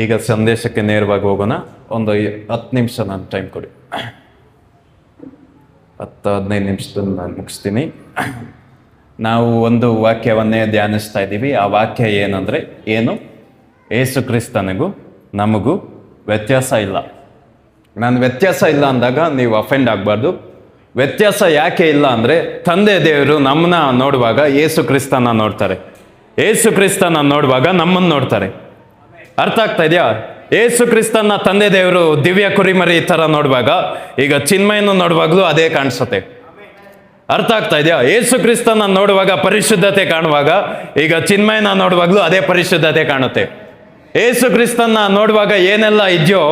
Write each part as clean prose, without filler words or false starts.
ಈಗ ಸಂದೇಶಕ್ಕೆ ನೇರವಾಗಿ ಹೋಗೋಣ. ಒಂದು 10 ನಿಮಿಷ ನಾನು ಟೈಮ್ ಕೊಡಿ. 10-15 ನಿಮಿಷದಲ್ಲಿ ನಾನು ಮುಗಿಸ್ತೀನಿ. ನಾವು ಒಂದು ವಾಕ್ಯವನ್ನೇ ಧ್ಯಾನಿಸ್ತಾ ಇದ್ದೀವಿ. ಆ ವಾಕ್ಯ ಏನಂದರೆ ಯೇಸು ಕ್ರಿಸ್ತನಿಗೂ ನಮಗೂ ವ್ಯತ್ಯಾಸ ಇಲ್ಲ. ನಾನು ವ್ಯತ್ಯಾಸ ಇಲ್ಲ ಅಂದಾಗ ನೀವು ಅಫೆಂಡ್ ಆಗಬಾರ್ದು. ವ್ಯತ್ಯಾಸ ಯಾಕೆ ಇಲ್ಲ ಅಂದರೆ, ತಂದೆ ದೇವರು ನಮ್ಮನ್ನ ನೋಡುವಾಗ ಯೇಸು ಕ್ರಿಸ್ತನ ನೋಡ್ತಾರೆ, ಯೇಸು ಕ್ರಿಸ್ತನ ನೋಡುವಾಗ ನಮ್ಮನ್ನು ನೋಡ್ತಾರೆ. ಅರ್ಥ ಆಗ್ತಾ ಇದೆಯಾ? ಯೇಸು ಕ್ರಿಸ್ತನ ತಂದೆ ದೇವರು ದಿವ್ಯ ಕುರಿಮರಿ ಥರ ನೋಡುವಾಗ, ಈಗ ಚಿನ್ಮಯನ್ನು ನೋಡುವಾಗಲೂ ಅದೇ ಕಾಣಿಸುತ್ತೆ. ಅರ್ಥ ಆಗ್ತಾ ಇದೆಯಾ? ಯೇಸು ಕ್ರಿಸ್ತನ ನೋಡುವಾಗ ಪರಿಶುದ್ಧತೆ ಕಾಣುವಾಗ, ಈಗ ಚಿನ್ಮಯನ ನೋಡುವಾಗಲೂ ಅದೇ ಪರಿಶುದ್ಧತೆ ಕಾಣುತ್ತೆ. ಯೇಸು ಕ್ರಿಸ್ತನ ನೋಡುವಾಗ ಏನೆಲ್ಲ ಇದೆಯೋ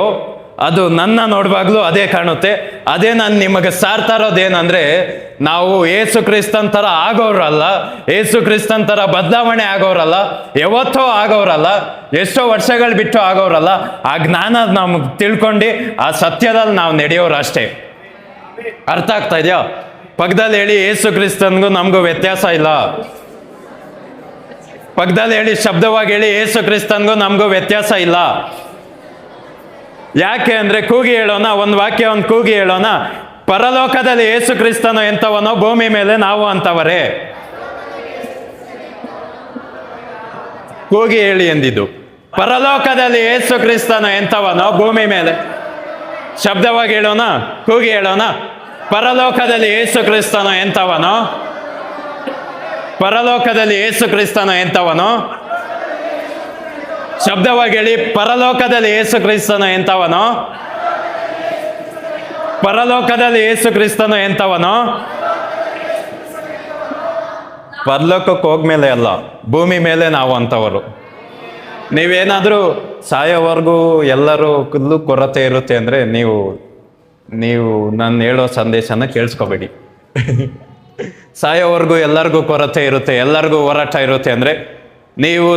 ಅದು ನನ್ನ ನೋಡುವಾಗಲೂ ಅದೇ ಕಾಣುತ್ತೆ. ಅದೇ ನಾನು ನಿಮಗೆ ಸಾರ್ತಾ ಇರೋದೇನೆಂದರೆ, ನಾವು ಯೇಸು ಕ್ರಿಸ್ತನ್ ಥರ ಆಗೋರಲ್ಲ, ಯೇಸು ಕ್ರಿಸ್ತನ್ ಥರ ಬದಲಾವಣೆ ಆಗೋರಲ್ಲ, ಯಾವತ್ತೋ ಆಗೋರಲ್ಲ, ಎಷ್ಟೋ ವರ್ಷಗಳು ಬಿಟ್ಟು ಆಗೋರಲ್ಲ. ಆ ಜ್ಞಾನ ನಮ್ಗೆ ತಿಳ್ಕೊಂಡು ಆ ಸತ್ಯದಲ್ಲಿ ನಾವು ನಡೆಯೋರು ಅಷ್ಟೇ. ಅರ್ಥ ಆಗ್ತಾ ಇದೆಯಾ? ಪಕ್ಕದಲ್ಲಿ ಹೇಳಿ, ಯೇಸು ಕ್ರಿಸ್ತನ್ಗೂ ನಮಗೂ ವ್ಯತ್ಯಾಸ ಇಲ್ಲ. ಪಕ್ಕದಲ್ಲಿ ಹೇಳಿ, ಶಬ್ದವಾಗಿ ಹೇಳಿ, ಯೇಸು ಕ್ರಿಸ್ತನ್ಗೂ ನಮಗೂ ವ್ಯತ್ಯಾಸ ಇಲ್ಲ. ಯಾಕೆ ಅಂದರೆ, ಕೂಗಿ ಹೇಳೋಣ, ಒಂದು ವಾಕ್ಯವನ್ನು ಕೂಗಿ ಹೇಳೋಣ. ಪರಲೋಕದಲ್ಲಿ ಯೇಸು ಕ್ರಿಸ್ತನು ಎಂಥವನೋ, ಭೂಮಿ ಮೇಲೆ ನಾವು ಅಂತವರೇ. ಕೂಗಿ ಹೇಳಿ ಎಂದಿದ್ದು. ಪರಲೋಕದಲ್ಲಿ ಯೇಸು ಕ್ರಿಸ್ತನು ಎಂಥವನೋ, ಭೂಮಿ ಮೇಲೆ. ಶಬ್ದವಾಗಿ ಹೇಳೋಣ, ಕೂಗಿ ಹೇಳೋಣ. ಪರಲೋಕದಲ್ಲಿ ಯೇಸು ಕ್ರಿಸ್ತನು ಎಂಥವನೋ, ಪರಲೋಕದಲ್ಲಿ ಯೇಸು ಕ್ರಿಸ್ತನು ಎಂಥವನೋ. ಶಬ್ದವಾಗಿ ಹೇಳಿ, ಪರಲೋಕದಲ್ಲಿ ಯೇಸು ಕ್ರಿಸ್ತನು ಎಂಥವನೋ, ಪರಲೋಕದಲ್ಲಿ ಯೇಸು ಕ್ರಿಸ್ತನು ಎಂಥವನೋ. ಪರಲೋಕಕ್ಕೆ ಹೋಗ್ಮೇಲೆ ಅಲ್ಲ, ಭೂಮಿ ಮೇಲೆ ನಾವು ಅಂತವರು. ನೀವೇನಾದರೂ ಸಾಯೋವರೆಗೂ ಎಲ್ಲರೂ ಕೊರತೆ ಇರುತ್ತೆ ಅಂದರೆ, ನೀವು ನಾನು ಹೇಳೋ ಸಂದೇಶನ ಕೇಳಿಸ್ಕೋಬೇಡಿ. ಸಾಯೋವರೆಗೂ ಎಲ್ಲರಿಗೂ ಕೊರತೆ ಇರುತ್ತೆ, ಎಲ್ಲರಿಗೂ ಹೋರಾಟ ಇರುತ್ತೆ ಅಂದರೆ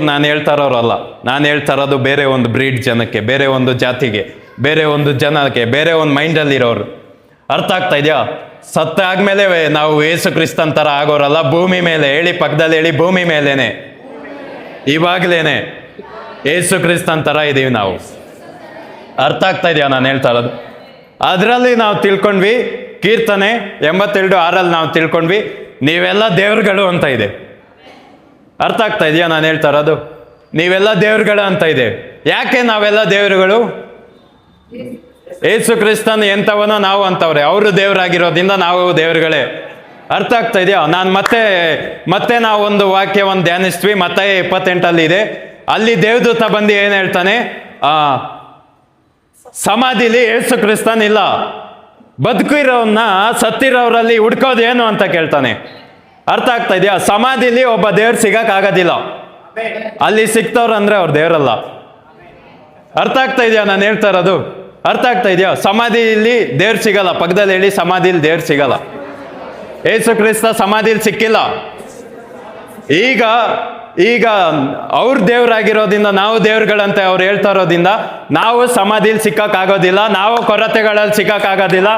ನಾನು ಹೇಳ್ತಾ ಇರೋರಲ್ಲ. ನಾನು ಹೇಳ್ತಾ ಇರೋದು ಬೇರೆ ಒಂದು ಬ್ರೀಡ್ ಜನಕ್ಕೆ, ಬೇರೆ ಒಂದು ಜಾತಿಗೆ, ಬೇರೆ ಒಂದು ಜನಕ್ಕೆ, ಬೇರೆ ಒಂದು ಮೈಂಡಲ್ಲಿರೋರು. ಅರ್ಥ ಆಗ್ತಾ ಇದೆಯಾ? ಸತ್ತ ಆದ್ಮೇಲೆ ನಾವು ಯೇಸು ಕ್ರಿಸ್ತನ್ ಥರ ಆಗೋರಲ್ಲ. ಭೂಮಿ ಮೇಲೆ ಹೇಳಿ, ಪಕ್ಕದಲ್ಲಿ ಹೇಳಿ, ಭೂಮಿ ಮೇಲೇನೆ, ಇವಾಗಲೇನೆ ಯೇಸು ಕ್ರಿಸ್ತನ್ ಥರ ಇದ್ದೀವಿ ನಾವು. ಅರ್ಥ ಆಗ್ತಾ ಇದೆಯಾ ನಾನು ಹೇಳ್ತಾ ಇರೋದು? ಅದರಲ್ಲಿ ನಾವು ತಿಳ್ಕೊಂಡ್ವಿ, ಕೀರ್ತನೆ 82:6 ನಾವು ತಿಳ್ಕೊಂಡ್ವಿ, ನೀವೆಲ್ಲ ದೇವ್ರುಗಳು ಅಂತ ಇದೆ. ಅರ್ಥ ಆಗ್ತಾ ಇದೆಯಾ ನಾನು ಹೇಳ್ತಾ ಇರೋದು? ನೀವೆಲ್ಲ ದೇವ್ರುಗಳು ಅಂತ ಇದೆ. ಯಾಕೆ ನಾವೆಲ್ಲ ದೇವರುಗಳು? ಯೇಸು ಕ್ರಿಸ್ತನ್ ಎಂಥವನೋ ನಾವು ಅಂತವ್ರೆ. ಅವರು ದೇವರಾಗಿರೋದ್ರಿಂದ ನಾವು ದೇವರುಗಳೇ. ಅರ್ಥ ಆಗ್ತಾ ಇದೆಯಾ? ನಾನು ಮತ್ತೆ ನಾವು ಒಂದು ವಾಕ್ಯವನ್ನು ಧ್ಯಾನಿಸ್ತೀವಿ. ಮತ್ತಾಯ 28 ಇದೆ. ಅಲ್ಲಿ ದೇವದೂತ ಬಂದು ಏನು ಹೇಳ್ತಾನೆ? ಸಮಾಧಿಲಿ ಯೇಸು ಕ್ರಿಸ್ತನ್ ಇಲ್ಲ, ಬದುಕಿರೋನ್ನ ಸತ್ತಿರೋರಲ್ಲಿ ಹುಡ್ಕೋದೇನು ಅಂತ ಕೇಳ್ತಾನೆ. ಅರ್ಥ ಆಗ್ತಾ ಇದೆಯಾ? ಸಮಾಧಿಲಿ ಒಬ್ಬ ದೇವ್ರು ಸಿಗಕ್ಕಾಗೋದಿಲ್ಲ. ಅಲ್ಲಿ ಸಿಕ್ತವ್ರು ಅಂದ್ರೆ ಅವ್ರು ದೇವರಲ್ಲ. ಅರ್ಥ ಆಗ್ತಾ ಇದೆಯಾ ನಾನು ಹೇಳ್ತಾ ಇರೋದು? ಅರ್ಥ ಆಗ್ತಾ ಇದೆಯಾ? ಸಮಾಧಿಲಿ ದೇವ್ರು ಸಿಗಲ್ಲ. ಪಕ್ಕದಲ್ಲಿ ಹೇಳಿ, ಸಮಾಧಿಲಿ ದೇವ್ರು ಸಿಗಲ್ಲ. ಯೇಸು ಕ್ರಿಸ್ತ ಸಮಾಧಿಲಿ ಸಿಕ್ಕಿಲ್ಲ. ಈಗ ಅವ್ರ ದೇವ್ರಾಗಿರೋದ್ರಿಂದ, ನಾವು ದೇವ್ರುಗಳಂತೆ ಅವ್ರು ಹೇಳ್ತಾ ಇರೋದ್ರಿಂದ, ನಾವು ಸಮಾಧಿಲಿ ಸಿಕ್ಕಕ್ಕಾಗೋದಿಲ್ಲ, ನಾವು ಕೊರತೆಗಳಲ್ಲಿ ಸಿಕ್ಕಕ್ಕಾಗೋದಿಲ್ಲ,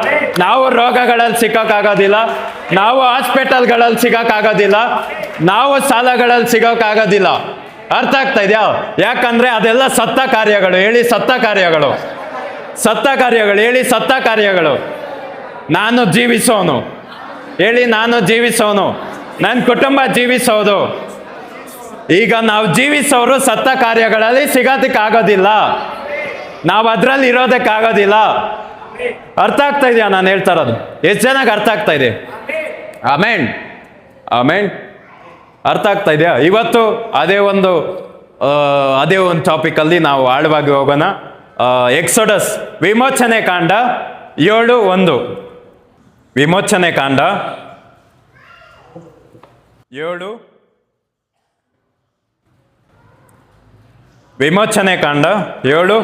ನಾವು ರೋಗಗಳಲ್ಲಿ ಸಿಕ್ಕಕ್ಕಾಗೋದಿಲ್ಲ, ನಾವು ಹಾಸ್ಪಿಟಲ್ಗಳಲ್ಲಿ ಸಿಗಕ್ಕಾಗೋದಿಲ್ಲ, ನಾವು ಸಾಲಗಳಲ್ಲಿ ಸಿಗೋಕ್ಕಾಗೋದಿಲ್ಲ. ಅರ್ಥ ಆಗ್ತಾ ಇದೆಯಾ? ಯಾಕಂದ್ರೆ ಅದೆಲ್ಲ ಸತ್ತ ಕಾರ್ಯಗಳು. ಹೇಳಿ, ಸತ್ತ ಕಾರ್ಯಗಳು. ಸತ್ತ ಕಾರ್ಯಗಳು. ಹೇಳಿ, ಸತ್ತ ಕಾರ್ಯಗಳು. ನಾನು ಜೀವಿಸೋನು. ಹೇಳಿ, ನಾನು ಜೀವಿಸೋನು. ನನ್ನ ಕುಟುಂಬ ಜೀವಿಸೋದು. ಈಗ ನಾವು ಜೀವಿಸೋರು ಸತ್ತ ಕಾರ್ಯಗಳಲ್ಲಿ ಸಿಗೋದಕ್ಕಾಗೋದಿಲ್ಲ, ನಾವು ಅದರಲ್ಲಿ ಇರೋದಕ್ಕಾಗೋದಿಲ್ಲ. ಅರ್ಥ ಆಗ್ತಾ ಇದೆಯಾ ನಾನು ಹೇಳ್ತಾ ಇರೋದು? ಎಷ್ಟು ಚೆನ್ನಾಗಿ ಅರ್ಥ ಆಗ್ತಾ ಇದೆ? ಆಮೇನ್, ಆಮೇನ್. ಅರ್ಥ ಆಗ್ತಾ ಇದೆಯಾ? ಇವತ್ತು ಅದೇ ಒಂದು ಟಾಪಿಕಲ್ಲಿ ನಾವು ಆಳವಾಗಿ ಹೋಗೋಣ. ಎಕ್ಸೋಡಸ್, ವಿಮೋಚನೆ ಕಾಂಡ 7:1. ವಿಮೋಚನೆ ಕಾಂಡ 7. ವಿಮೋಚನೆ ಕಾಂಡ 7.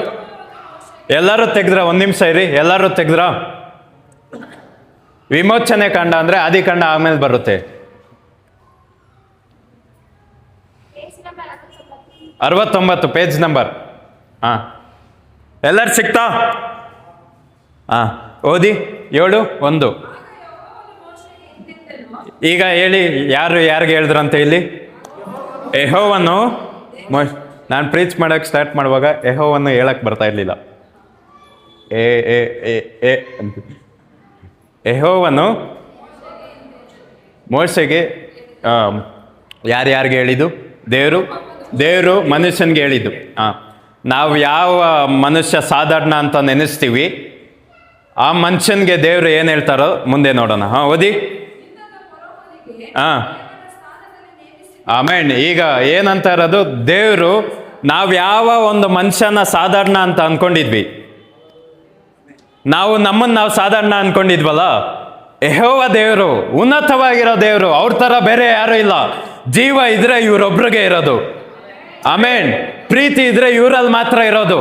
ಎಲ್ಲರೂ ತೆಗೆದ್ರ? ಒಂದು ನಿಮಿಷ ಇರಿ, ಎಲ್ಲರೂ ತೆಗೆದ್ರ? ವಿಮೋಚನೆ ಕಾಂಡ ಅಂದರೆ ಆದಿಕಾಂಡ ಆಮೇಲೆ ಬರುತ್ತೆ. 69 ಪೇಜ್ ನಂಬರ್. ಎಲ್ಲರೂ ಸಿಕ್ತಾ? ಓದಿ. 7:1. ಈಗ ಹೇಳಿ, ಯಾರಿಗೆ ಹೇಳಿದ್ರಂತೆ ಇಲ್ಲಿ? ಯೆಹೋವನು ನಾನು ಪ್ರೀಚ್ ಮಾಡೋಕ್ಕೆ ಸ್ಟಾರ್ಟ್ ಮಾಡುವಾಗ ಯೆಹೋವನ್ನು ಹೇಳಕ್ಕೆ ಬರ್ತಾ ಇರಲಿಲ್ಲ. ಏ ಏ ಏ ಏ ಅಂತ ಯೆಹೋವನು ಮೋಶೆಗೆ ಯಾರ್ಯಾರಿಗೆ ಹೇಳಿದ್ದು? ದೇವರು ಮನುಷ್ಯನಿಗೆ ಹೇಳಿದ್ದು. ನಾವು ಯಾವ ಮನುಷ್ಯ ಸಾಧಾರಣ ಅಂತ ನೆನೆಸ್ತೀವಿ, ಆ ಮನುಷ್ಯನಿಗೆ ದೇವರು ಏನು ಹೇಳ್ತಾರೋ ಮುಂದೆ ನೋಡೋಣ. ಓದಿ. ಆಮೇನ್. ಈಗ ಏನಂತ ಇರೋದು, ದೇವರು ನಾವು ಯಾವ ಒಂದು ಮನುಷ್ಯನ ಸಾಧಾರಣ ಅಂತ ಅನ್ಕೊಂಡಿದ್ವಿ, ನಾವು ಸಾಧಾರಣ ಅನ್ಕೊಂಡಿದ್ವಲ್ಲ, ಯೆಹೋವ ದೇವರು ಉನ್ನತವಾಗಿರೋ ದೇವರು, ಅವ್ರ ಥರ ಬೇರೆ ಯಾರು ಇಲ್ಲ. ಜೀವ ಇದ್ರೆ ಇವ್ರೊಬ್ರಿಗೆ ಇರೋದು. ಆಮೇನ್. ಪ್ರೀತಿ ಇದ್ರೆ ಇವ್ರಲ್ಲಿ ಮಾತ್ರ ಇರೋದು.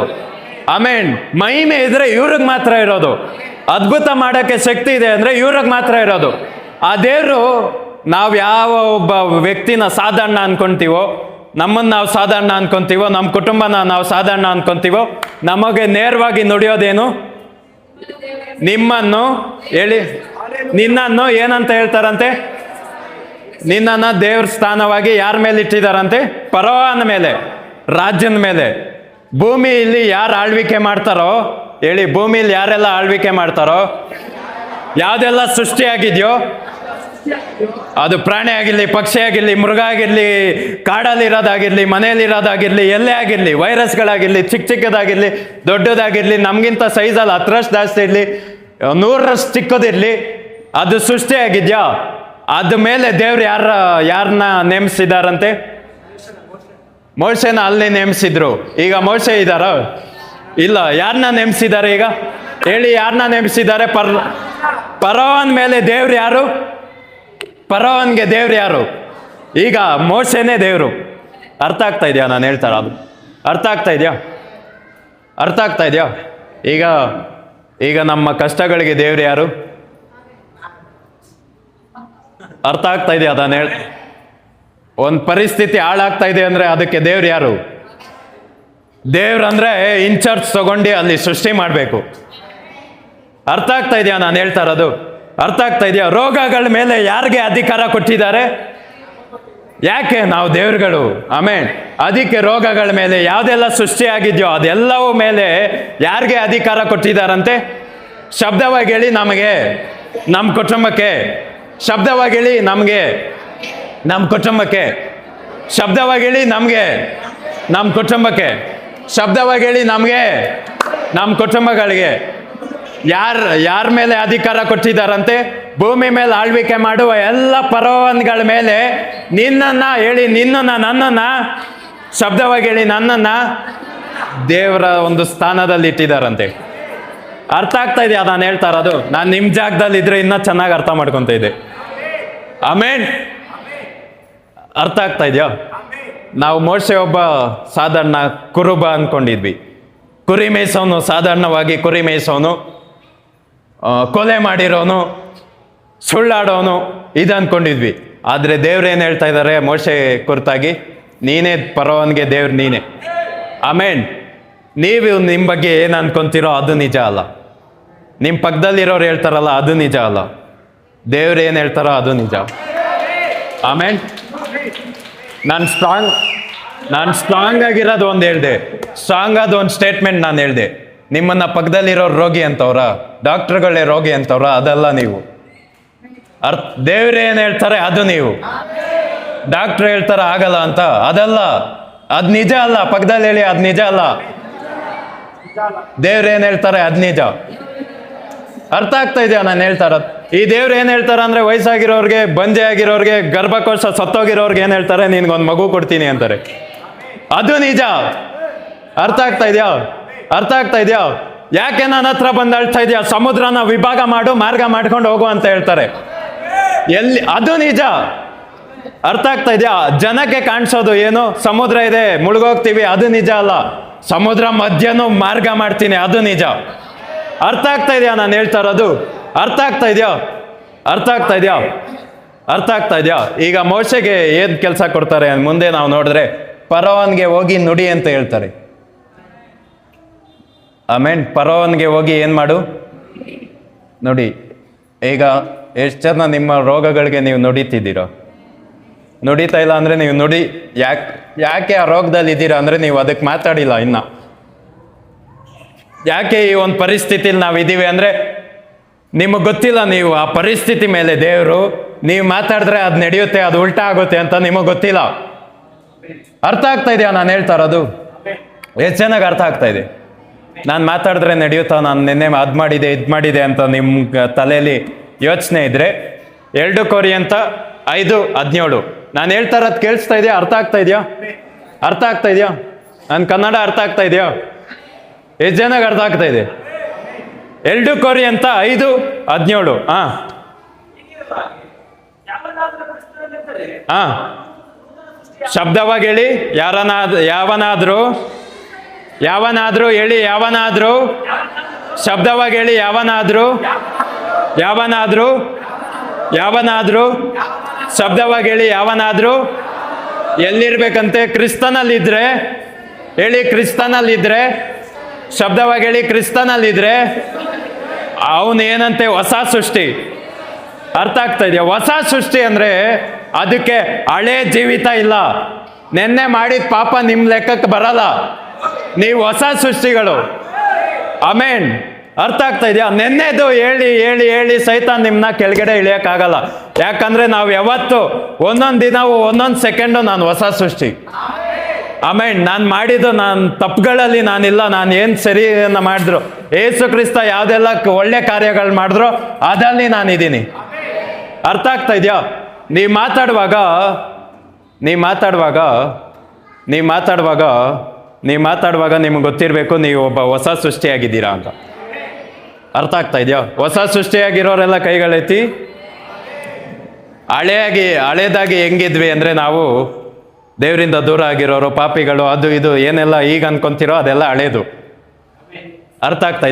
ಆಮೇನ್. ಮಹಿಮೆ ಇದ್ರೆ ಇವ್ರಿಗೆ ಮಾತ್ರ ಇರೋದು. ಅದ್ಭುತ ಮಾಡೋಕ್ಕೆ ಶಕ್ತಿ ಇದೆ ಅಂದ್ರೆ ಇವ್ರಿಗೆ ಮಾತ್ರ ಇರೋದು. ಆ ದೇವರು ನಾವು ಯಾವ ಒಬ್ಬ ವ್ಯಕ್ತಿನ ಸಾಧಾರಣ ಅನ್ಕೊಂತೀವೋ, ನಮ್ಮನ್ನು ನಾವು ಸಾಧಾರಣ ಅನ್ಕೊಂತೀವೋ, ನಮ್ಮ ಕುಟುಂಬನ ನಾವು ಸಾಧಾರಣ ಅನ್ಕೊಂತೀವೋ, ನಮಗೆ ನೇರವಾಗಿ ನುಡಿಯೋದೇನು? ನಿಮ್ಮನ್ನು ಹೇಳಿ, ನಿನ್ನನ್ನು ಏನಂತ ಹೇಳ್ತಾರಂತೆ? ನಿನ್ನನ್ನು ದೇವ್ರ ಸ್ಥಾನವಾಗಿ ಯಾರ ಮೇಲೆ ಇಟ್ಟಿದಾರಂತೆ? ಫರೋಹನ ಮೇಲೆ, ರಾಜ್ಯದ ಮೇಲೆ. ಭೂಮಿಯಲ್ಲಿ ಯಾರು ಆಳ್ವಿಕೆ ಮಾಡ್ತಾರೋ ಹೇಳಿ, ಭೂಮಿಯಲ್ಲಿ ಯಾರೆಲ್ಲ ಆಳ್ವಿಕೆ ಮಾಡ್ತಾರೋ, ಯಾವುದೆಲ್ಲ ಸೃಷ್ಟಿಯಾಗಿದೆಯೋ, ಅದು ಪ್ರಾಣಿ ಆಗಿರಲಿ, ಪಕ್ಷಿ ಆಗಿರಲಿ, ಮೃಗ ಆಗಿರಲಿ, ಕಾಡಲ್ಲಿರೋದಾಗಿರಲಿ, ಮನೆಯಲ್ಲಿರೋದಾಗಿರಲಿ, ಎಲ್ಲೇ ಆಗಿರಲಿ, ವೈರಸ್ಗಳಾಗಿರಲಿ, ಚಿಕ್ಕದಾಗಿರಲಿ, ದೊಡ್ಡದಾಗಿರಲಿ, ನಮಗಿಂತ ಸೈಜಲ್ಲಿ 10ರಷ್ಟು ಜಾಸ್ತಿ ಇರಲಿ, 100ರಷ್ಟು ಚಿಕ್ಕದಿರಲಿ, ಅದು ಸೃಷ್ಟಿಯಾಗಿದ್ಯಾ? ಅದ ಮೇಲೆ ದೇವ್ರು ಯಾರನ್ನ ನೇಮಿಸಿದಾರಂತೆ? ಮೋಶೆನ ಅಲ್ಲಿ ನೇಮಿಸಿದ್ರು. ಈಗ ಮೋಶೆ ಇದ್ದಾರ? ಇಲ್ಲ. ಯಾರನ್ನ ನೇಮಿಸಿದ್ದಾರೆ ಈಗ ಹೇಳಿ? ಯಾರನ್ನ ನೇಮಿಸಿದ್ದಾರೆ? ಫರೋಹನ ಮೇಲೆ ದೇವ್ರು ಯಾರು? ಫರೋಹನ್ಗೆ ದೇವ್ರು ಯಾರು? ಈಗ ಮೋಶೆನೇ ದೇವರು. ಅರ್ಥ ಆಗ್ತಾ ಇದೆಯಾ ನಾನು ಹೇಳ್ತಾರ? ಅದು ಅರ್ಥ ಆಗ್ತಾ ಇದೆಯಾ? ಅರ್ಥ ಆಗ್ತಾ ಇದೆಯಾ? ಈಗ ನಮ್ಮ ಕಷ್ಟಗಳಿಗೆ ದೇವ್ರು ಯಾರು? ಅರ್ಥ ಆಗ್ತಾ ಇದೆಯಾ? ನಾನು ಒಂದು ಪರಿಸ್ಥಿತಿ ಹಾಳಾಗ್ತಾ ಇದೆ ಅಂದ್ರೆ ಅದಕ್ಕೆ ದೇವ್ರು ಯಾರು? ದೇವ್ರು ಅಂದ್ರೆ ಇನ್ಚಾರ್ಜ್ ತಗೊಂಡು ಅಲ್ಲಿ ಸೃಷ್ಟಿ ಮಾಡಬೇಕು. ಅರ್ಥ ಆಗ್ತಾ ಇದೆಯಾ ನಾನು ಹೇಳ್ತಾ ಇರೋದು? ಅರ್ಥ ಆಗ್ತಾ ಇದೆಯಾ? ರೋಗಗಳ ಮೇಲೆ ಯಾರಿಗೆ ಅಧಿಕಾರ ಕೊಟ್ಟಿದ್ದಾರೆ? ಯಾಕೆ? ನಾವು ದೇವ್ರುಗಳು. ಆಮೇಲೆ ಅದಕ್ಕೆ ರೋಗಗಳ ಮೇಲೆ ಯಾವುದೆಲ್ಲ ಸೃಷ್ಟಿಯಾಗಿದೆಯೋ ಅದೆಲ್ಲವೂ ಮೇಲೆ ಯಾರಿಗೆ ಅಧಿಕಾರ ಕೊಟ್ಟಿದ್ದಾರಂತೆ? ಶಬ್ದವಾಗಿ ಹೇಳಿ ನಮಗೆ, ನಮ್ಮ ಕುಟುಂಬಕ್ಕೆ. ಶಬ್ದವಾಗಿ ಹೇಳಿ ನಮಗೆ, ನಮ್ಮ ಕುಟುಂಬಕ್ಕೆ. ಶಬ್ದವಾಗಿ ಹೇಳಿ ನಮಗೆ, ನಮ್ಮ ಕುಟುಂಬಕ್ಕೆ. ಶಬ್ದವಾಗಿ ಹೇಳಿ ನಮಗೆ, ನಮ್ಮ ಕುಟುಂಬಗಳಿಗೆ. ಯಾರ ಮೇಲೆ ಅಧಿಕಾರ ಕೊಟ್ಟಿದ್ದಾರಂತೆ? ಭೂಮಿ ಮೇಲೆ ಆಳ್ವಿಕೆ ಮಾಡುವ ಎಲ್ಲ ಫರೋಹನ್ಗಳ ಮೇಲೆ ನಿನ್ನನ್ನ ಹೇಳಿ, ನಿನ್ನನ್ನ, ನನ್ನನ್ನ, ಶಬ್ದವಾಗಿ ಹೇಳಿ ನನ್ನನ್ನ ದೇವರ ಒಂದು ಸ್ಥಾನದಲ್ಲಿ ಇಟ್ಟಿದ್ದಾರಂತೆ. ಅರ್ಥ ಆಗ್ತಾ ಇದೆಯಾ ನಾನು ಹೇಳ್ತಾ ಇರೋದು? ನಾನು ನಿಮ್ಮ ಜಾಗದಲ್ಲಿ ಇದ್ರೆ ಇನ್ನೂ ಚೆನ್ನಾಗಿ ಅರ್ಥ ಮಾಡ್ಕೊತ ಇದ್ದೆ. ಆಮೇನ್. ಅರ್ಥ ಆಗ್ತಾ ಇದೆಯಾ? ನಾವು ಮೋಶೆ ಒಬ್ಬ ಸಾಧಾರಣ ಕುರುಬ ಅನ್ಕೊಂಡಿದ್ವಿ. ಕುರಿ ಮೇಯಿಸೋನು, ಸಾಧಾರಣವಾಗಿ ಕುರಿ ಮೇಯಿಸೋನು, ಕೊಲೆ ಮಾಡಿರೋನು, ಸುಳ್ಳಾಡೋನು, ಇದು ಅನ್ಕೊಂಡಿದ್ವಿ. ಆದರೆ ದೇವ್ರು ಏನು ಹೇಳ್ತಾ ಇದ್ದಾರೆ ಮೋಶೆ ಕುರಿತಾಗಿ? ನೀನೇ ಫರೋಹನ್ಗೆ ದೇವ್ರು, ನೀನೇ. ಆಮೇನ್. ನೀವು ನಿಮ್ಮ ಬಗ್ಗೆ ಏನು ಅನ್ಕೊಂತೀರೋ ಅದು ನಿಜ ಅಲ್ಲ. ನಿಮ್ಮ ಪಕ್ಕದಲ್ಲಿರೋರು ಹೇಳ್ತಾರಲ್ಲ ಅದು ನಿಜ ಅಲ್ಲ. ದೇವ್ರು ಏನು ಹೇಳ್ತಾರೋ ಅದು ನಿಜ. ಆಮೇನ್. ನಾನು ಸ್ಟ್ರಾಂಗ್ ಆಗಿರೋದು ಒಂದು ಹೇಳಿದೆ, ಸ್ಟ್ರಾಂಗ್ ಆದ ಒಂದು ಸ್ಟೇಟ್ಮೆಂಟ್ ನಾನು ಹೇಳಿದೆ. ನಿಮ್ಮನ್ನ ಪಕ್ಕದಲ್ಲಿರೋರು ರೋಗಿ ಅಂತವ್ರ, ಡಾಕ್ಟರ್ಗಳೇ ರೋಗಿ ಅಂತವ್ರ, ಅದಲ್ಲ ನೀವು. ದೇವ್ರು ಏನು ಹೇಳ್ತಾರೆ ಅದು ನೀವು. ಡಾಕ್ಟ್ರ್ ಹೇಳ್ತಾರ ಆಗಲ್ಲ ಅಂತ, ಅದಲ್ಲ, ಅದು ನಿಜ ಅಲ್ಲ. ಪಕ್ಕದಲ್ಲಿ ಹೇಳಿ ಅದು ನಿಜ ಅಲ್ಲ. ದೇವ್ರು ಏನು ಹೇಳ್ತಾರೆ ಅದು ನಿಜ. ಅರ್ಥ ಆಗ್ತಾ ಇದೆಯಾ ನಾನು ಹೇಳ್ತಾ ಇರೋದು? ಈ ದೇವ್ರು ಏನು ಹೇಳ್ತಾರೆ ಅಂದ್ರೆ, ವಯಸ್ಸಾಗಿರೋರ್ಗೆ, ಬಂಜೆ ಆಗಿರೋರ್ಗೆ, ಗರ್ಭಕೋಶ ಸತ್ತೋಗಿರೋರ್ಗೆ ಏನು ಹೇಳ್ತಾರೆ? ನಿನ್ಗೊಂದು ಮಗು ಕೊಡ್ತೀನಿ ಅಂತಾರೆ. ಅದು ನಿಜ. ಅರ್ಥ ಆಗ್ತಾ ಇದೆಯಾ? ಅರ್ಥ ಆಗ್ತಾ ಇದೆಯಾ? ಯಾಕೆ ನನ್ನ ಹತ್ರ ಬಂದು ಹೇಳ್ತಾ ಇದೆಯಾ? ಸಮುದ್ರನ ವಿಭಾಗ ಮಾಡು, ಮಾರ್ಗ ಮಾಡ್ಕೊಂಡು ಹೋಗು ಅಂತ ಹೇಳ್ತಾರೆ. ಎಲ್ಲಿ? ಅದು ನಿಜ. ಅರ್ಥ ಆಗ್ತಾ ಇದೆಯಾ? ಜನಕ್ಕೆ ಕಾಣಿಸೋದು ಏನು? ಸಮುದ್ರ ಇದೆ, ಮುಳುಗೋಗ್ತೀವಿ, ಅದು ನಿಜ ಅಲ್ಲ. ಸಮುದ್ರ ಮಧ್ಯನೂ ಮಾರ್ಗ ಮಾಡ್ತೀನಿ, ಅದು ನಿಜ. ಅರ್ಥ ಆಗ್ತಾ ಇದೆಯಾ ನಾನು ಹೇಳ್ತಾ ಇರೋದು? ಅರ್ಥ ಆಗ್ತಾ ಇದೆಯಾ? ಅರ್ಥ ಆಗ್ತಾ ಇದೆಯಾ? ಅರ್ಥ ಆಗ್ತಾ ಇದೆಯಾ? ಈಗ ಮೋಶೆಗೆ ಏನು ಕೆಲಸ ಕೊಡ್ತಾರೆ ಮುಂದೆ ನಾವು ನೋಡಿದ್ರೆ, ಫರೋಹನ್ಗೆ ಹೋಗಿ ನುಡಿ ಅಂತ ಹೇಳ್ತಾರೆ. ಆಮೇನ್. ಫರೋಹನ್ಗೆ ಹೋಗಿ ಏನು ಮಾಡು? ನೋಡಿ. ಈಗ ಎಷ್ಟು ಜನ ನಿಮ್ಮ ರೋಗಗಳಿಗೆ ನೀವು ನುಡಿತಿದ್ದೀರೋ? ನುಡಿತಾ ಇಲ್ಲ ಅಂದರೆ ನೀವು ಯಾಕೆ ಆ ರೋಗದಲ್ಲಿ ಇದ್ದೀರಾ ಅಂದರೆ ನೀವು ಅದಕ್ಕೆ ಮಾತಾಡಿಲ್ಲ ಇನ್ನ. ಯಾಕೆ ಈ ಒಂದು ಪರಿಸ್ಥಿತಿಲಿ ನಾವು ಇದ್ದೀವಿ ಅಂದರೆ ನಿಮಗೆ ಗೊತ್ತಿಲ್ಲ, ನೀವು ಆ ಪರಿಸ್ಥಿತಿ ಮೇಲೆ ದೇವರು ನೀವು ಮಾತಾಡಿದ್ರೆ ಅದು ನಡೆಯುತ್ತೆ, ಅದು ಉಲ್ಟಾ ಆಗುತ್ತೆ ಅಂತ ನಿಮಗೆ ಗೊತ್ತಿಲ್ಲ. ಅರ್ಥ ಆಗ್ತಾ ಇದೆಯಾ ನಾನು ಹೇಳ್ತಾ ಇರೋದು? ಎಷ್ಟು ಚೆನ್ನಾಗಿ ಅರ್ಥ ಆಗ್ತಾ ಇದೆ. ನಾನು ಮಾತಾಡಿದ್ರೆ ನಡೆಯುತ್ತಾ, ನಾನು ನಿನ್ನೆ ಅದು ಮಾಡಿದೆ ಇದು ಮಾಡಿದೆ ಅಂತ ನಿಮ್ಮ ತಲೆಯಲ್ಲಿ ಯೋಚನೆ ಇದ್ರೆ 2 ಕೊರಿಂಥ 5:17 ನಾನು ಹೇಳ್ತಾ ಇರೋದು ಕೇಳಿಸ್ತಾ ಇದೆಯಾ? ಅರ್ಥ ಆಗ್ತಾ ಇದೆಯಾ? ಅರ್ಥ ಆಗ್ತಾ ಇದೆಯಾ? ನನ್ನ ಕನ್ನಡ ಅರ್ಥ ಆಗ್ತಾ ಇದೆಯಾ? ಎಷ್ಟು ಚೆನ್ನಾಗಿ ಅರ್ಥ ಆಗ್ತಾ ಇದೆ. 2 ಕೊರಿಂಥ 5:17 ಶಬ್ದವಾಗಿ ಹೇಳಿ. ಯಾವನಾದ್ರೂ ಹೇಳಿ, ಯಾವನಾದ್ರೂ ಶಬ್ದವಾಗಿ ಹೇಳಿ. ಯಾವನಾದ್ರೂ ಶಬ್ದವಾಗಿ ಹೇಳಿ. ಯಾವನಾದ್ರೂ ಎಲ್ಲಿರ್ಬೇಕಂತೆ? ಕ್ರಿಸ್ತನಲ್ಲಿದ್ರೆ ಹೇಳಿ. ಕ್ರಿಸ್ತನಲ್ಲಿದ್ರೆ ಶಬ್ದವಾಗಿ ಹೇಳಿ. ಕ್ರಿಸ್ತನಲ್ಲಿದ್ರೆ ಅವನು ಏನಂತೆ? ಹೊಸ ಸೃಷ್ಟಿ. ಅರ್ಥ ಆಗ್ತಾ ಇದೆಯಾ? ಹೊಸ ಸೃಷ್ಟಿ ಅಂದ್ರೆ ಅದಕ್ಕೆ ಹಳೆ ಜೀವಿತ ಇಲ್ಲ. ನೆನ್ನೆ ಮಾಡಿದ ಪಾಪ ನಿಮ್ಮ ಲೆಕ್ಕಕ್ಕೆ ಬರಲ್ಲ. ನೀವು ಹೊಸ ಸೃಷ್ಟಿಗಳು. ಆಮೇನ್. ಅರ್ಥ ಆಗ್ತಾ ಇದೆಯಾ? ನೆನ್ನೆದು ಹೇಳಿ ಹೇಳಿ ಹೇಳಿ ಸೈತಾನ್ ನಿಮ್ಮನ್ನ ಕೆಳಗಡೆ ಇಳಿಯೋಕ್ಕಾಗಲ್ಲ. ಯಾಕಂದ್ರೆ ನಾವು ಯಾವತ್ತು ಒಂದೊಂದು ದಿನವೂ ಒಂದೊಂದು ಸೆಕೆಂಡು ನಾನು ಹೊಸ ಸೃಷ್ಟಿ. ಆಮೇನ್. ನಾನು ಮಾಡಿದ್ದು ನಾನು ತಪ್ಪುಗಳಲ್ಲಿ ನಾನಿಲ್ಲ. ನಾನು ಏನು ಸರಿಯನ್ನ ಮಾಡಿದ್ರು, ಏಸು ಕ್ರಿಸ್ತ ಯಾವುದೆಲ್ಲ ಒಳ್ಳೆ ಕಾರ್ಯಗಳು ಮಾಡಿದ್ರು ಅದರಲ್ಲಿ ನಾನಿದ್ದೀನಿ. ಅರ್ಥ ಆಗ್ತಾ ಇದೆಯಾ? ನೀವು ಮಾತಾಡುವಾಗ ನಿಮ್ಗೆ ಗೊತ್ತಿರಬೇಕು ನೀವು ಒಬ್ಬ ಹೊಸ ಸೃಷ್ಟಿಯಾಗಿದ್ದೀರಾ ಅಂತ. ಅರ್ಥ ಆಗ್ತಾ ಇದೆಯಾ? ಹೊಸ ಸೃಷ್ಟಿಯಾಗಿರೋರೆಲ್ಲ ಕೈಗಳೆತ್ತಿ. ಹಳೇದಾಗಿ ಹೆಂಗಿದ್ವಿ ಅಂದರೆ ನಾವು ದೇವರಿಂದ ದೂರ ಆಗಿರೋರು, ಪಾಪಿಗಳು, ಅದು ಇದು ಏನೆಲ್ಲ ಈಗ ಅನ್ಕೊಂತಿರೋ ಅದೆಲ್ಲ ಹಳೇದು. ಅರ್ಥ ಆಗ್ತಾ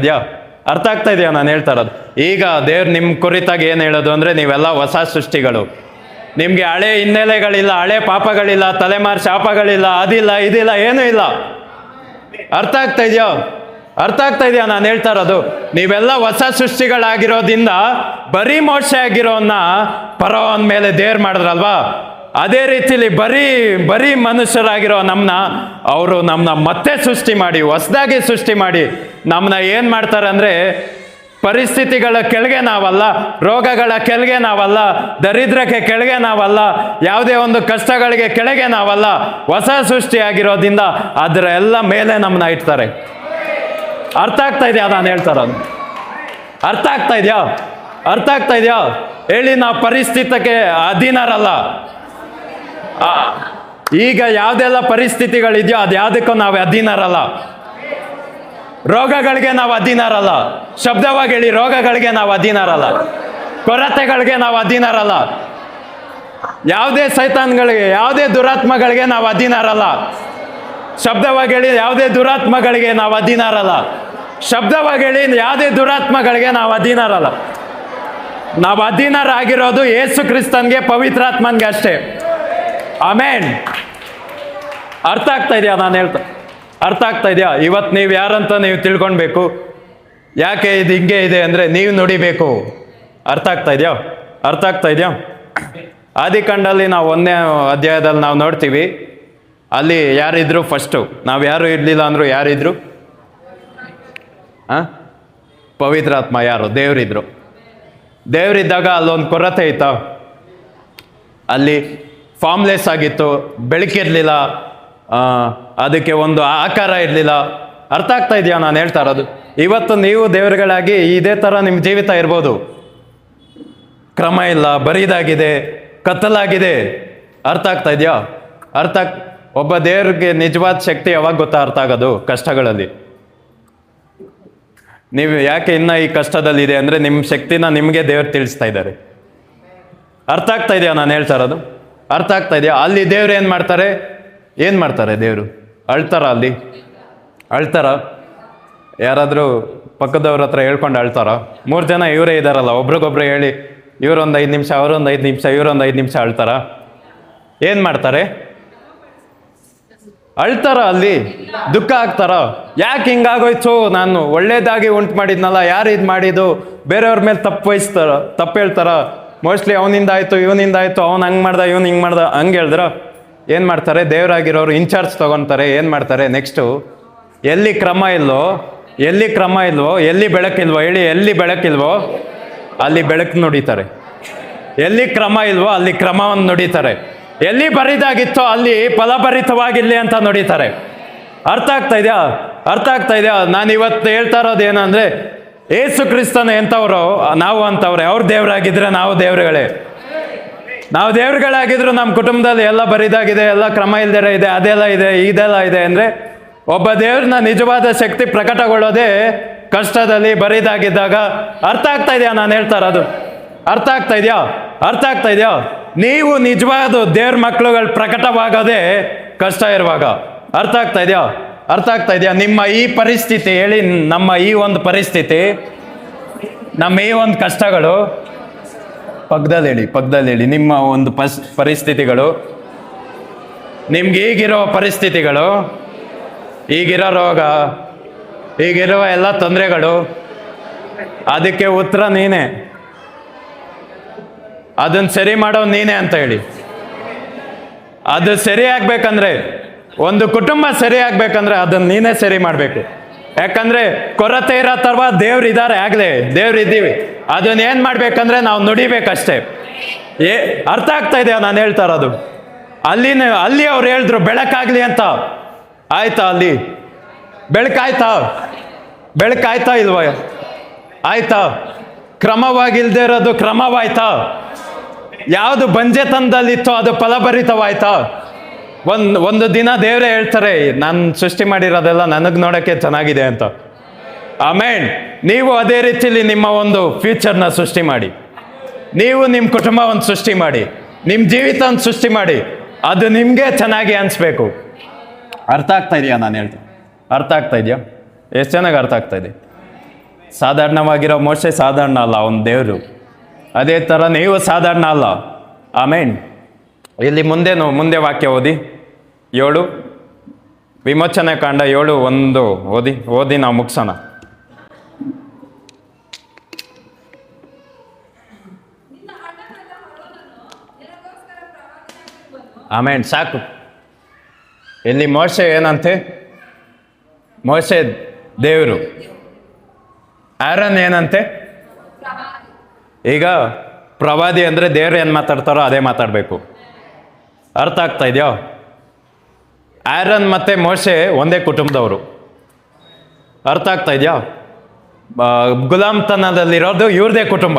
ಇದೆಯಾ ನಾನು ಹೇಳ್ತಾ ಇರೋದು? ಈಗ ದೇವ್ರು ನಿಮ್ಮ ಕುರಿತಾಗಿ ಏನು ಹೇಳೋದು ಅಂದರೆ ನೀವೆಲ್ಲ ಹೊಸ ಸೃಷ್ಟಿಗಳು. ನಿಮಗೆ ಹಳೆ ಹಿನ್ನೆಲೆಗಳಿಲ್ಲ, ಹಳೆ ಪಾಪಗಳಿಲ್ಲ, ತಲೆಮಾರು ಶಾಪಗಳಿಲ್ಲ, ಅದಿಲ್ಲ ಇದಿಲ್ಲ, ಏನೂ ಇಲ್ಲ. ಅರ್ಥ ಆಗ್ತಾ ಇದೆಯಾ ನಾನು ಹೇಳ್ತಾ ಇರೋದು? ನೀವೆಲ್ಲ ಹೊಸ ಸೃಷ್ಟಿಗಳಾಗಿರೋದ್ರಿಂದ ಬರೀ ಮೋಕ್ಷ ಆಗಿರೋನ್ನ ಪರವನ ಮೇಲೆ ದೇವ್ರು ಮಾಡಿದ್ರಲ್ವಾ, ಅದೇ ರೀತಿಲಿ ಬರೀ ಮನುಷ್ಯರಾಗಿರೋ ಅವರು ನಮ್ಮನ್ನ ಮತ್ತೆ ಸೃಷ್ಟಿ ಮಾಡಿ, ಹೊಸದಾಗಿ ಸೃಷ್ಟಿ ಮಾಡಿ ನಮ್ಮನ್ನ ಏನು ಮಾಡ್ತಾರೆ ಅಂದರೆ ಪರಿಸ್ಥಿತಿಗಳ ಕೆಳಗೆ ನಾವಲ್ಲ, ರೋಗಗಳ ಕೆಳಗೆ ನಾವಲ್ಲ, ದರಿದ್ರಕ್ಕೆ ಕೆಳಗೆ ನಾವಲ್ಲ, ಯಾವುದೇ ಒಂದು ಕಷ್ಟಗಳಿಗೆ ಕೆಳಗೆ ನಾವಲ್ಲ, ಹೊಸ ಸೃಷ್ಟಿಯಾಗಿರೋದ್ರಿಂದ ಅದರ ಎಲ್ಲ ಮೇಲೆ ನಮ್ಮನ್ನ ಇಡ್ತಾರೆ. ಅರ್ಥ ಆಗ್ತಾ ಇದೆಯಾ ನಾನು ಹೇಳ್ತಾ ಇರೋದು? ಅರ್ಥ ಆಗ್ತಾ ಇದೆಯಾ ಹೇಳಿ? ನಾವು ಪರಿಸ್ಥಿತಿಗೆ ಅಧೀನರಲ್ಲ. ಈಗ ಯಾವುದೆಲ್ಲ ಪರಿಸ್ಥಿತಿಗಳಿದೆಯೋ ಅದು ಯಾವುದಕ್ಕೂ ನಾವು ಅಧೀನರಲ್ಲ. ರೋಗಗಳಿಗೆ ನಾವು ಅಧೀನರಲ್ಲ. ಶಬ್ದವಾಗಿ ಹೇಳಿ. ರೋಗಗಳಿಗೆ ನಾವು ಅಧೀನರಲ್ಲ. ಕೊರತೆಗಳಿಗೆ ನಾವು ಅಧೀನರಲ್ಲ. ಯಾವುದೇ ಸೈತಾನ್ಗಳಿಗೆ, ಯಾವುದೇ ದುರಾತ್ಮಗಳಿಗೆ ನಾವು ಅಧೀನರಲ್ಲ. ಶಬ್ದವಾಗಿ ಹೇಳಿ. ಯಾವುದೇ ದುರಾತ್ಮಗಳಿಗೆ ನಾವು ಅಧೀನರಲ್ಲ. ಶಬ್ದವಾಗಿ ಹೇಳಿ. ಯಾವುದೇ ದುರಾತ್ಮಗಳಿಗೆ ನಾವು ಅಧೀನರಲ್ಲ. ನಾವು ಅಧೀನರಾಗಿರೋದು ಯೇಸು ಕ್ರಿಸ್ತನ್ಗೆ, ಪವಿತ್ರಾತ್ಮನ್ಗೆ ಅಷ್ಟೇ. ಆಮೇನ್. ಅರ್ಥ ಆಗ್ತಾ ಇದೆಯಾ ನಾನು ಹೇಳ್ತಾ? ಅರ್ಥ ಆಗ್ತಾ ಇದೆಯಾ? ಇವತ್ತು ನೀವು ಯಾರಂತ ನೀವು ತಿಳ್ಕೊಳ್ಬೇಕು. ಯಾಕೆ ಇದು ಹಿಂಗೆ ಇದೆ ಅಂದರೆ ನೀವು ನುಡಿಬೇಕು. ಅರ್ಥ ಆಗ್ತಾ ಇದೆಯಾ? ಆದಿಕಾಂಡದಲ್ಲಿ ನಾವು 1ನೇ ಅಧ್ಯಾಯದಲ್ಲಿ ನಾವು ನೋಡ್ತೀವಿ. ಅಲ್ಲಿ ಯಾರಿದ್ರು? ಫಸ್ಟು ನಾವು ಯಾರು ಇರಲಿಲ್ಲ ಅಂದರು. ಯಾರಿದ್ರು? ಪವಿತ್ರಾತ್ಮ. ಯಾರು? ದೇವರಿದ್ರು. ದೇವರಿದ್ದಾಗ ಅಲ್ಲೊಂದು ಕೊರತೆ ಇತ್ತು. ಅಲ್ಲಿ ಫಾರ್ಮ್ಲೆಸ್ ಆಗಿತ್ತು, ಬೆಳಕಿರಲಿಲ್ಲ, ಅದಕ್ಕೆ ಒಂದು ಆಕಾರ ಇರಲಿಲ್ಲ. ಅರ್ಥ ಆಗ್ತಾ ಇದೆಯಾ ನಾನು ಹೇಳ್ತಾ ಇರೋದು? ಇವತ್ತು ನೀವು ದೇವರುಗಳಾಗಿ ಇದೇ ಥರ ನಿಮ್ಮ ಜೀವಿತ ಇರ್ಬೋದು. ಕ್ರಮ ಇಲ್ಲ, ಬರಿದಾಗಿದೆ, ಕತ್ತಲಾಗಿದೆ. ಅರ್ಥ ಆಗ್ತಾ ಇದೆಯಾ? ಒಬ್ಬ ದೇವ್ರಿಗೆ ನಿಜವಾದ ಶಕ್ತಿ ಯಾವಾಗ ಗೊತ್ತಾ ಅರ್ಥ ಆಗೋದು? ಕಷ್ಟಗಳಲ್ಲಿ. ನೀವು ಯಾಕೆ ಇನ್ನ ಈ ಕಷ್ಟದಲ್ಲಿದೆ ಅಂದರೆ ನಿಮ್ಮ ಶಕ್ತಿನ ನಿಮಗೆ ದೇವ್ರು ತಿಳಿಸ್ತಾ ಇದ್ದಾರೆ. ಅರ್ಥ ಆಗ್ತಾ ಇದೆಯಾ ನಾನು ಹೇಳ್ತಾ ಇರೋದು? ಅರ್ಥ ಆಗ್ತಾ ಇದೆಯಾ? ಅಲ್ಲಿ ದೇವ್ರು ಏನು ಮಾಡ್ತಾರೆ? ದೇವರು ಅಳ್ತಾರ? ಯಾರಾದರೂ ಪಕ್ಕದವ್ರ ಹತ್ರ ಹೇಳ್ಕೊಂಡು ಅಳ್ತಾರ? 3 ಜನ ಇವರೇ ಇದ್ದಾರಲ್ಲ, ಒಬ್ರಿಗೊಬ್ರು ಹೇಳಿ, ಇವರೊಂದು 5 ನಿಮಿಷ, ಅವರೊಂದು 5 ನಿಮಿಷ, ಇವರೊಂದು 5 ನಿಮಿಷ ಅಳ್ತಾರ? ಏನು ಮಾಡ್ತಾರೆ? ಅಳ್ತಾರ? ಅಲ್ಲಿ ದುಃಖ ಆಗ್ತಾರ? ಯಾಕೆ ಹಿಂಗಾಗೋಯ್ತು, ನಾನು ಒಳ್ಳೇದಾಗಿ ಉಂಟು ಮಾಡಿದ್ನಲ್ಲ, ಯಾರು ಇದು ಮಾಡಿದ್ದು, ಬೇರೆಯವ್ರ ಮೇಲೆ ತಪ್ಪು ಹೇಳ್ತಾರ? ಮೋಸ್ಟ್ಲಿ ಅವನಿಂದ ಆಯಿತು, ಇವನಿಂದ ಆಯಿತು, ಅವ್ನು ಹಂಗೆ ಮಾಡ್ದ, ಇವನು ಹಿಂಗೆ ಮಾಡ್ದ, ಹಂಗೆ ಹೇಳಿದ್ರ ಏನು ಮಾಡ್ತಾರೆ, ದೇವರಾಗಿರೋರು ಇನ್ಚಾರ್ಜ್ ತೊಗೊತಾರೆ. ಏನು ಮಾಡ್ತಾರೆ ನೆಕ್ಸ್ಟು, ಎಲ್ಲಿ ಕ್ರಮ ಇಲ್ವೋ, ಎಲ್ಲಿ ಬೆಳಕಿಲ್ವೋ ಹೇಳಿ, ಎಲ್ಲಿ ಬೆಳಕಿಲ್ವೋ ಅಲ್ಲಿ ಬೆಳಕು ನುಡಿತಾರೆ. ಎಲ್ಲಿ ಕ್ರಮ ಇಲ್ವೋ ಅಲ್ಲಿ ಕ್ರಮವನ್ನು ನುಡಿತಾರೆ. ಎಲ್ಲಿ ಬರಿದಾಗಿತ್ತೋ ಅಲ್ಲಿ ಫಲಭರಿತವಾಗಿರಲಿ ಅಂತ ನುಡಿತಾರೆ. ಅರ್ಥ ಆಗ್ತಾ ಇದೆಯಾ? ನಾನು ಇವತ್ತು ಹೇಳ್ತಾ ಇರೋದು ಏನಂದ್ರೆ, ಏಸು ಕ್ರಿಸ್ತನ ಎಂಥವ್ರು, ನಾವು ಅಂತವ್ರೆ. ಅವ್ರು ದೇವರಾಗಿದ್ರೆ ನಾವು ದೇವರುಗಳೇ. ನಾವು ದೇವರುಗಳಾಗಿದ್ರು ನಮ್ಮ ಕುಟುಂಬದಲ್ಲಿ ಎಲ್ಲ ಬರಿದಾಗಿದೆ, ಎಲ್ಲ ಕ್ರಮ ಇಲ್ದಿರ ಇದೆ, ಅದೆಲ್ಲ ಇದೆ, ಇದೆಲ್ಲ ಇದೆ ಅಂದರೆ ಒಬ್ಬ ದೇವ್ರನ್ನ ನಿಜವಾದ ಶಕ್ತಿ ಪ್ರಕಟಗೊಳ್ಳೋದೇ ಕಷ್ಟದಲ್ಲಿ, ಬರಿದಾಗಿದ್ದಾಗ. ಅರ್ಥ ಆಗ್ತಾ ಇದೆಯಾ ನಾನು ಹೇಳ್ತಾ ಇರೋದು? ಅರ್ಥ ಆಗ್ತಾ ಇದೆಯಾ? ನೀವು ನಿಜವಾದ ದೇವ್ರ ಮಕ್ಕಳುಗಳು ಪ್ರಕಟವಾಗೋದೇ ಕಷ್ಟ ಇರುವಾಗ. ಅರ್ಥ ಆಗ್ತಾ ಇದೆಯಾ? ನಿಮ್ಮ ಈ ಪರಿಸ್ಥಿತಿ ಹೇಳಿ, ನಮ್ಮ ಈ ಒಂದು ಪರಿಸ್ಥಿತಿ, ನಮ್ಮ ಈ ಒಂದು ಕಷ್ಟಗಳು, ಪಕ್ಕದಲ್ಲಿ ಹೇಳಿ ನಿಮ್ಮ ಒಂದು ಪರಿಸ್ಥಿತಿಗಳು, ನಿಮ್ಗೆ ಈಗಿರೋ ಪರಿಸ್ಥಿತಿಗಳು, ಈಗಿರೋ ರೋಗ, ಈಗಿರುವ ಎಲ್ಲ ತೊಂದರೆಗಳು, ಅದಕ್ಕೆ ಉತ್ತರ ನೀನೇ, ಅದನ್ನ ಸರಿ ಮಾಡೋ ನೀನೇ ಅಂತ ಹೇಳಿ. ಅದು ಸರಿ ಆಗ್ಬೇಕಂದ್ರೆ, ಒಂದು ಕುಟುಂಬ ಸರಿ ಆಗ್ಬೇಕಂದ್ರೆ ಅದನ್ನ ನೀನೇ ಸರಿ ಮಾಡಬೇಕು. ಯಾಕಂದ್ರೆ ಕೊರತೆ ಇರೋ ತರವ ದೇವ್ರಿದ್ದಾರೆ, ಆಗ್ಲೇ ದೇವ್ರಿದ್ದೀವಿ. ಅದನ್ನ ಏನ್ ಮಾಡ್ಬೇಕಂದ್ರೆ ನಾವು ನುಡಿಬೇಕಷ್ಟೇ. ಅರ್ಥ ಆಗ್ತಾ ಇದೆಯಾ ನಾನು ಹೇಳ್ತಾ ಇರೋದು? ಅಲ್ಲಿ ಅವ್ರು ಹೇಳಿದ್ರು ಬೆಳಕಾಗ್ಲಿ ಅಂತ. ಆಯ್ತಾ? ಅಲ್ಲಿ ಬೆಳಕಾಯ್ತಾ ಇಲ್ವ? ಆಯ್ತಾ? ಕ್ರಮವಾಗಿಲ್ದೇ ಇರೋದು ಕ್ರಮವಾಯ್ತಾ? ಯಾವುದು ಬಂಜೆತನದಲ್ಲಿತ್ತೋ ಅದು ಫಲಭರಿತವಾಯ್ತಾ? ಒಂದು ದಿನ ದೇವರೇ ಹೇಳ್ತಾರೆ, ನಾನು ಸೃಷ್ಟಿ ಮಾಡಿರೋದೆಲ್ಲ ನನಗೆ ನೋಡೋಕ್ಕೆ ಚೆನ್ನಾಗಿದೆ ಅಂತ. ಆಮೇನ್. ನೀವು ಅದೇ ರೀತಿಯಲ್ಲಿ ನಿಮ್ಮ ಒಂದು ಫ್ಯೂಚರ್ನ ಸೃಷ್ಟಿ ಮಾಡಿ, ನೀವು ನಿಮ್ಮ ಕುಟುಂಬವನ್ನು ಸೃಷ್ಟಿ ಮಾಡಿ, ನಿಮ್ಮ ಜೀವಿತವನ್ನು ಸೃಷ್ಟಿ ಮಾಡಿ, ಅದು ನಿಮಗೆ ಚೆನ್ನಾಗಿ ಅನಿಸ್ಬೇಕು. ಅರ್ಥ ಆಗ್ತಾ ಇದೆಯಾ ನಾನು ಹೇಳ್ತೀನಿ? ಅರ್ಥ ಆಗ್ತಾ ಇದೆಯಾ? ಎಷ್ಟು ಚೆನ್ನಾಗಿ ಅರ್ಥ ಆಗ್ತಾ ಇದೆ. ಸಾಧಾರಣವಾಗಿರೋ ಮೋಶೆ ಸಾಧಾರಣ ಅಲ್ಲ, ಅವನ ದೇವರು. ಅದೇ ಥರ ನೀವು ಸಾಧಾರಣ ಅಲ್ಲ. ಆಮೇನ್. ಇಲ್ಲಿ ಮುಂದೆ ವಾಕ್ಯ ಓದಿ, 7 ವಿಮೋಚನೆ ಕಾಂಡ 7:1 ಓದಿ ನಾವು ಮುಗಿಸೋಣ. ಆಮೇನ್. ಸಾಕು. ಇಲ್ಲಿ ಮೋಶೆ ಏನಂತೆ? ಮೋಶೆ ದೇವರು, ಆರನ್ ಏನಂತೆ? ಈಗ ಪ್ರವಾದಿ ಅಂದರೆ ದೇವ್ರು ಏನು ಮಾತಾಡ್ತಾರೋ ಅದೇ ಮಾತಾಡಬೇಕು. ಅರ್ಥ ಆಗ್ತಾ ಇದೆಯೋ? ಆರನ್ ಮತ್ತು ಮೋಶೆ ಒಂದೇ ಕುಟುಂಬದವರು. ಅರ್ಥ ಆಗ್ತಾ ಇದೆಯಾ? ಗುಲಾಮ್ತನದಲ್ಲಿರೋದು ಇವ್ರದೇ ಕುಟುಂಬ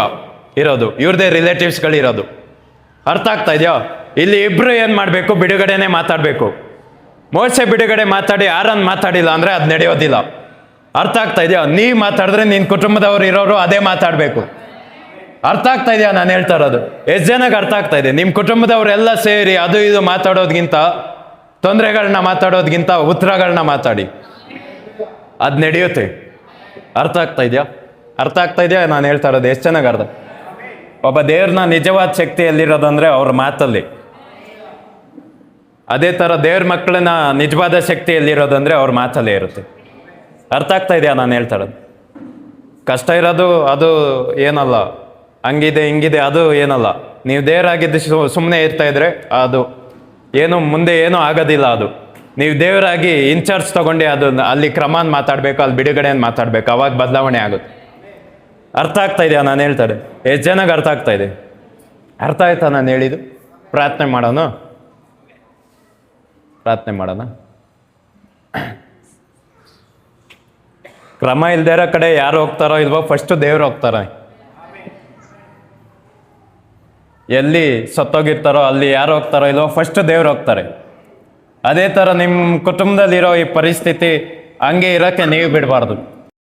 ಇರೋದು, ಇವ್ರದೇ ರಿಲೇಟಿವ್ಸ್ಗಳಿರೋದು. ಅರ್ಥ ಆಗ್ತಾ ಇದೆಯಾ? ಇಲ್ಲಿ ಇಬ್ಬರು ಏನು ಮಾಡಬೇಕು? ಬಿಡುಗಡೆನೇ ಮಾತಾಡಬೇಕು. ಮೋಶೆ ಬಿಡುಗಡೆ ಮಾತಾಡಿ ಆರನ್ ಮಾತಾಡಿಲ್ಲ ಅಂದರೆ ಅದು ನಡೆಯೋದಿಲ್ಲ. ಅರ್ಥ ಆಗ್ತಾ ಇದೆಯಾ? ನೀವು ಮಾತಾಡಿದ್ರೆ ನಿನ್ನ ಕುಟುಂಬದವ್ರು ಇರೋರು ಅದೇ ಮಾತಾಡಬೇಕು. ಅರ್ಥ ಆಗ್ತಾ ಇದೆಯಾ ನಾನು ಹೇಳ್ತಾ ಇರೋದು? ಎಷ್ಟು ಜನಕ್ಕೆ ಅರ್ಥ ಆಗ್ತಾ ಇದೆ? ನಿಮ್ಮ ಕುಟುಂಬದವರೆಲ್ಲ ಸೇರಿ ಅದು ಇದು ಮಾತಾಡೋದ್ಗಿಂತ, ತೊಂದರೆಗಳನ್ನ ಮಾತಾಡೋದ್ಗಿಂತ ಉತ್ತರಗಳನ್ನ ಮಾತಾಡಿ, ಅದು ನಡೆಯುತ್ತೆ. ಅರ್ಥ ಆಗ್ತಾ ಇದೆಯಾ ನಾನು ಹೇಳ್ತಾ ಇರೋದು? ಎಷ್ಟು ಚೆನ್ನಾಗಿ ಅರ್ಥ. ಒಬ್ಬ ದೇವ್ರನ್ನ ನಿಜವಾದ ಶಕ್ತಿಯಲ್ಲಿರೋದಂದ್ರೆ ಅವ್ರ ಮಾತಲ್ಲಿ. ಅದೇ ಥರ ದೇವ್ರ ಮಕ್ಕಳನ್ನ ನಿಜವಾದ ಶಕ್ತಿಯಲ್ಲಿರೋದಂದ್ರೆ ಅವ್ರ ಮಾತಲ್ಲೇ ಇರುತ್ತೆ. ಅರ್ಥ ಆಗ್ತಾ ಇದೆಯಾ ನಾನು ಹೇಳ್ತಾ ಇರೋದು? ಕಷ್ಟ ಇರೋದು ಅದು ಏನಲ್ಲ, ಹಂಗಿದೆ ಹಿಂಗಿದೆ ಅದು ಏನಲ್ಲ. ನೀವು ದೇವರಾಗಿದ್ದು ಸುಮ್ಮನೆ ಇರ್ತಾ ಇದ್ರೆ ಅದು ಮುಂದೆ ಏನೂ ಆಗೋದಿಲ್ಲ. ಅದು ನೀವು ದೇವರಾಗಿ ಇನ್ಚಾರ್ಜ್ ತಗೊಂಡು ಅದು ಅಲ್ಲಿ ಕ್ರಮಾನ್ ಮಾತಾಡಬೇಕು, ಅಲ್ಲಿ ಬಿಡುಗಡೆಯನ್ನು ಮಾತಾಡಬೇಕು, ಅವಾಗ ಬದಲಾವಣೆ ಆಗುತ್ತೆ. ಅರ್ಥ ಆಗ್ತಾ ಇದೆಯಾ ನಾನು ಹೇಳ್ತಾರೆ? ಎಷ್ಟು ಜನಕ್ಕೆ ಅರ್ಥ ಆಗ್ತಾ ಇದೆ? ಅರ್ಥ ಆಯ್ತಾ ನಾನು ಹೇಳಿದ್ದು? ಪ್ರಾರ್ಥನೆ ಮಾಡೋಣ. ಕ್ರಮ ಇಲ್ದೇ ಇರೋ ಕಡೆ ಯಾರು ಹೋಗ್ತಾರೋ ಇಲ್ವೋ ಫಸ್ಟು ದೇವ್ರು ಹೋಗ್ತಾರೆ. ಎಲ್ಲಿ ಸತ್ತೋಗಿರ್ತಾರೋ ಅಲ್ಲಿ ಯಾರು ಹೋಗ್ತಾರೋ ಇಲ್ವೋ ಫಸ್ಟ್ ದೇವ್ರು ಹೋಗ್ತಾರೆ. ಅದೇ ಥರ ನಿಮ್ಮ ಕುಟುಂಬದಲ್ಲಿರೋ ಈ ಪರಿಸ್ಥಿತಿ ಹಂಗೆ ಇರೋಕ್ಕೆ ನೀವು ಬಿಡಬಾರ್ದು.